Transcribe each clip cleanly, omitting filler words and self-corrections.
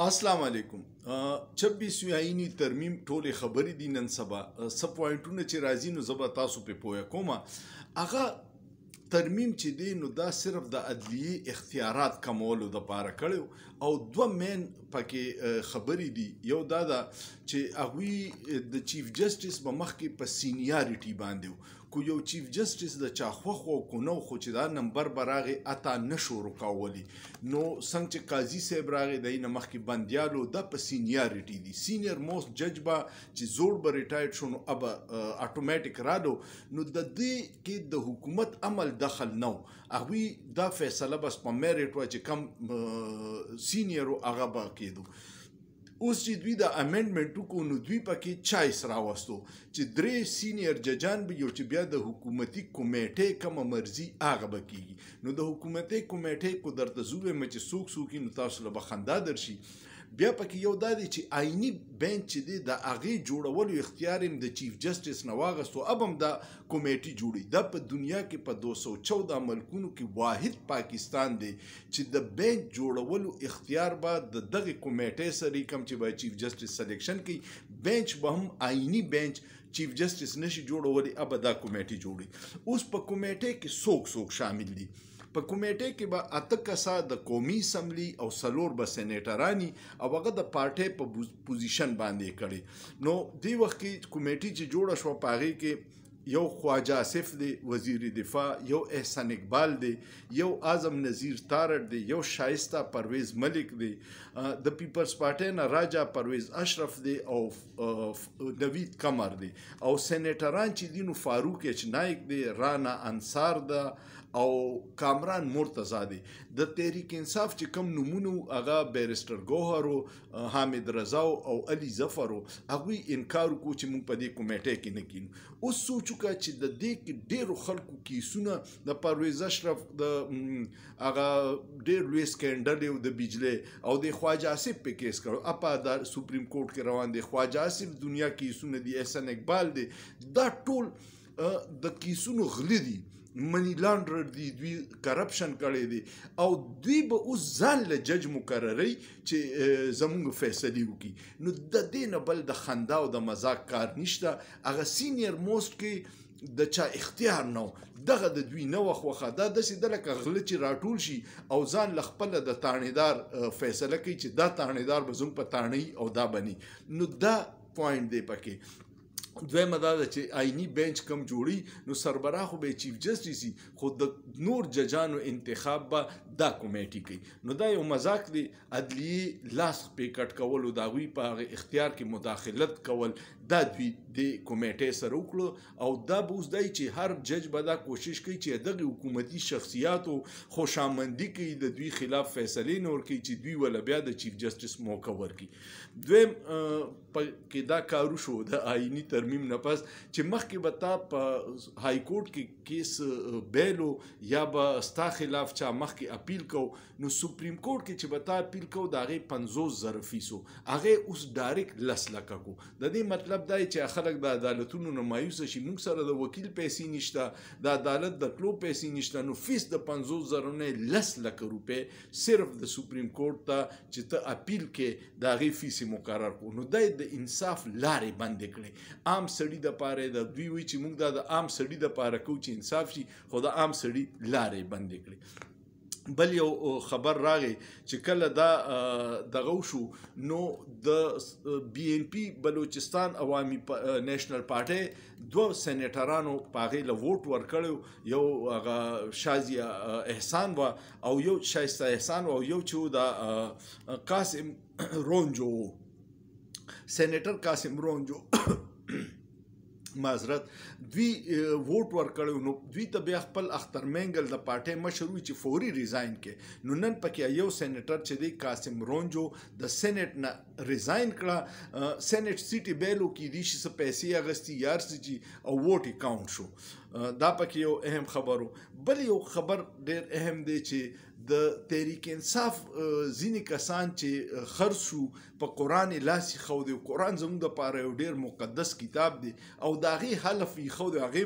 السلام علیکم 26 آئینی ترمیم ټولې خبرې دي نن سبا څه پوینټونه چې راځي نو زه به تاسو پې پوهه کوم هغه ترمیم چې دی نو دا صرف د عدلیې اختیارات کمولو دپاره کړی او دوه مین پکې خبرې دي یو دا ده چې هغوی د چیف جسټس به مخکې په سینیاریټي باندې کو یو چیف جسټس د چا خوښ و کو نو خو چې دا نمبر به راغی اته نه شو رکولی نو څنګه چې قاضي صاحب راغی د نه مخکې بندیالو دا په سینیاریټي دي سینیر موست جج به چې زوړ به ریټایرډ شو نو اب اتوماتیک رالو نو د دې کې د حکومت عمل دخل نو هغوی دا فیصله بس په میرټ و چې کم سینیر هغه به کېدو اوس چې دوی د امندمنټ وکړو نو دوی پکې چایس راوستو چې درې سینیر ججان به یو چې بیا د حکومتي کمیټې کومه مرضي هغه به کېږي نو د حکومتي کمیټې کو درته زه ووایم چې څوک څوک نو تاسو له به خندا درشي بیا پکې یو دا دی چې آئینی بینچ چې دی د هغې جوړولو اختیار یې د چیف جسټس نه واخیستو اب هم دا کمیټې جوړي دا په دنیا کې په 214 ملکونو کې واحد پاکستان دی چې د بینچ جوړولو اختیار به د دغې کمیټې سره کوم چې به چیف جسټس سلیکشن کوي بینچ به هم آئینی بینچ چیف جسټس نشي جوړولی اب دا کمیټې جوړي اوس په کمیټې کې څوک شامل دي په کمیټې کې به اته کسه د قومي اسمبلی او څلور به سینیټرانی او هغه د پارټۍ په پوزیشن باندې کړي نو دې وخت کې کمیټې چې جوړه شوه په هغې کې یو خواجه آصف دی وزیر دفاع یو احسان اقبال دی یو اعظم نذیر تارړ دی یو شایسته پرویز ملک دی د پیپلز پارټۍ نه راجا پرویز اشرف دی او نوید قمر دی او سینیټران چې دي نو فاروق اچ نایک دی رانا انصار ده او کامران مرتضی دی د تحریک انصاف چې کم نمونه هغه بیرسټر ګوهر حامد رضا او علي ظفر هغوی انکار وکړو چې موږ په دې کمیټې کې نه کینو اوس سوچ وکړه چې د دې کې ډېرو خلکو کیسونه د پرویز اشرف د هغه ډېر لوی سکینډل یو د بجلی او د خواجه آصف په کیس کړو اپا د سپریم کورټ کې روان دی خواجه آصف دنیا کیسونه دي احسان اقبال دی دا ټول د کیسونو غلی دي منی لانډرر دي دوی کرپشن کړی دی او دوی به اوس ځان له جج مقرروي چې زموږ فیصلې وکړي نو د دې نه بل د خندا او د مذاق کار نشته هغه سینیر موسټ کې د چا اختیار نه دغه د دوی نه وخوخه دا داسې ده لکه غله چې راټول شي او ځان له خپله د تاڼېدار فیصله کوي چې دا تاڼېدار به زموږ په تاڼۍ او دا بني نو دا پوینټ دی پکې دویمه دا ده چې آئینی بینچ کم جوړي نو سربراه خو به چیف جسټس وي خو د نور ججانو انتخاب به دا کمیټې کوي نو دا یو مذاق دی عدلیې لاس پې کټ کول او د هغوی په هغه اختیار کې مداخلت کول دا دوی د کمیټې سره وکړو او دا به اوس دی چې هر جج به دا کوشش کوي چې دغه حکومتي شخصیاتو خوشامندي کوي د دوی خلاف فیصلې نه ورکوي چې دوی وله بیا د چیف جسټس موقع ورکړي دویم کې دا کارو شو د آئینی ترمیم نه پس چې مخکې به تا په های کورټ کې کیس بیلو یا به ستا خلاف چا مخکې اپیل کو نو سپریم کورټ کې چې به تا اپیل کو د هغې 50,000 فیسو هغې اوس ډایرکټ 10 لکه کو د دې مطلب دا چې خلک د عدالتونو نه مایوسه شي موږ سره د وکیل پیسې نشته د عدالت د تلو پیسې نشته نو فیس د 50,000 نه 10 لکه روپۍ صرف د سپریم کورټ ته چې ته اپیل کې د هغې فیس مقرر کړو نو دا د انصاف لارې بندې کړې عام سړي دپاره د دوی وایي چې موږ دا د عام سړي دپاره کوو چې انصاف شي خو د عام سړي لارې بندې کړې بل یو خبر راغی چې کله دا دغه وشو نو د بی ان پی بلوچستان عوامي نیشنل پارټۍ دوه سینیټرانو په هغې له ووټ ورکړی یو هغه شازیه احسان وه او یو شایسته احسان وه او یو چې و د قاسم رونجو سینیټر قاسم رونجو معذرت دوی ووټ ورکړی نو دوی ته بیا خپل اختر مینګل د پارټۍ مشر وي چې فوري ریزاین کې نو نن پکې یو سینیټر چې دی قاسم رونجو د سینیټ نه ریزاین کړه سینیټ سیټ بیلو کې دي چې څه پیسې اخیستي یار څه چې او ووټ یې کاونټ شو دا پکې یو اهم خبر و بل یو خبر ډېر اهم دی چې د تحریک انصاف ځینې کسان چې خرڅ شو په قرآن یې لاس ایښودی قرآن زموږ دپاره یو ډېر مقدس کتاب دی او د هغې حلف ایښودی هغې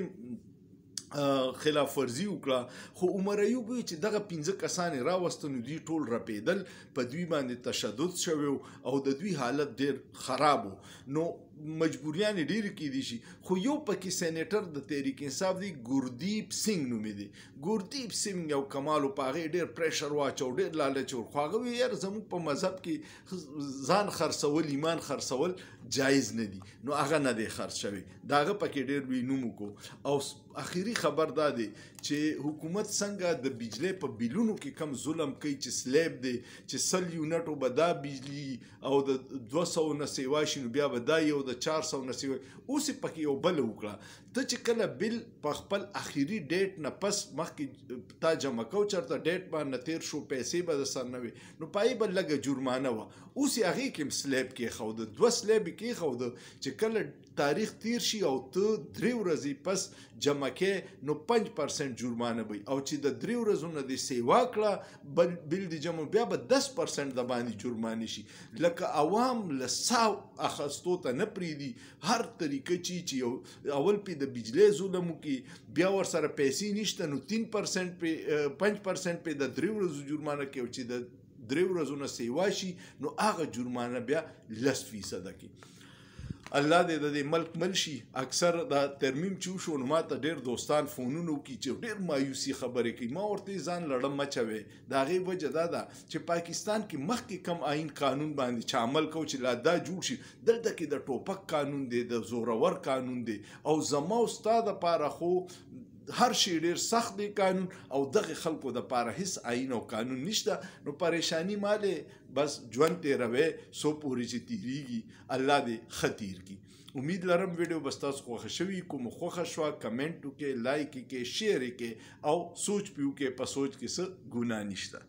خلاف ورزي وکړه خو عمر ایوب وی چې دغه 15 کسان راوستل نو دوی ټول رپیدل په دوی باندې تشدد شوی او د دوی حالت ډیر خراب نو مجبوریان ډیر کې دي شي خو یو پکې سېنیټر د تحریک انصاف دی ګوردیپ سنگ نومې دی ګوردیپ سنگ یو کمالو پاغه ډیر پریشر واچو ډیر لالچ ور خواغه وی یار زموږ په مذهب کې ځان خرڅول ایمان خرڅول جایز نه دي نو هغه نه دی خرڅ شوی داغه پکې ډیر وی نوم کو او اخیری خبر دا دی چې حکومت څنګه د بجلی په بیلونو کې کم ظلم کوي چې سلیب دی چې 100 یونټو به دا بجلی او د 200 نه سیوا شي نو بیا به دا یو د 400 نه سیوا اوس پکې یو بل وکړه ته چې کله بل په خپل اخیری ډیټ نه پس مخکې تا جمع کو چرته ډیټ باندې تیر شو پیسې به د سر نه وي نو پای به لګه جرمانه و اوس هغه کې سلیب کې خو د 2 سلیب کې خو د چې کله تاریخ تیر شي او ته 3 ورځې پس جمع کې نو 5% جرمانه وي او چې د 3 ورځو نه د سیوا کړه بل د جمع بیا به 10% د باندې جرمانه شي لکه عوام لساو اخستو ته نه پریدي هر طریقه چې اول په د بجلی ظلم کې بیا ور سره پیسې نشته نو 3% په 5% په د 3 ورځو جرمانه کې او چې د 3 ورځو نه سیوا شي نو هغه جرمانه بیا 10% کې الله دې د ملک ملشي اکثر دا ترمیم چوشو نو ماته ډیر دوستان فونونو کی چې ډیر مایوسی خبرې کوي ما ورته ځان لړم مچوي دا غي وجه دا چې پاکستان کې مخکې کم آئین قانون باندې چې عمل کو چې لا دا جوړ شي دلته کې د ټوپک قانون دی د زورور قانون دی او زما استاد لپاره خو هر شي ډیر سخت دی قانون او دغه خلکو د پاره هیڅ آئین او قانون نشته نو پریشانی ماله بس ژوند تیروي سو پوری چې تیریږي الله دې خطیر کی امید لرم ویډیو بس تاسو خوښ شوی کوم خوښ شو کمنټ وکړئ لایک وکړئ شیر وکړئ او سوچ پیو کې په سوچ کې څه ګناه نشته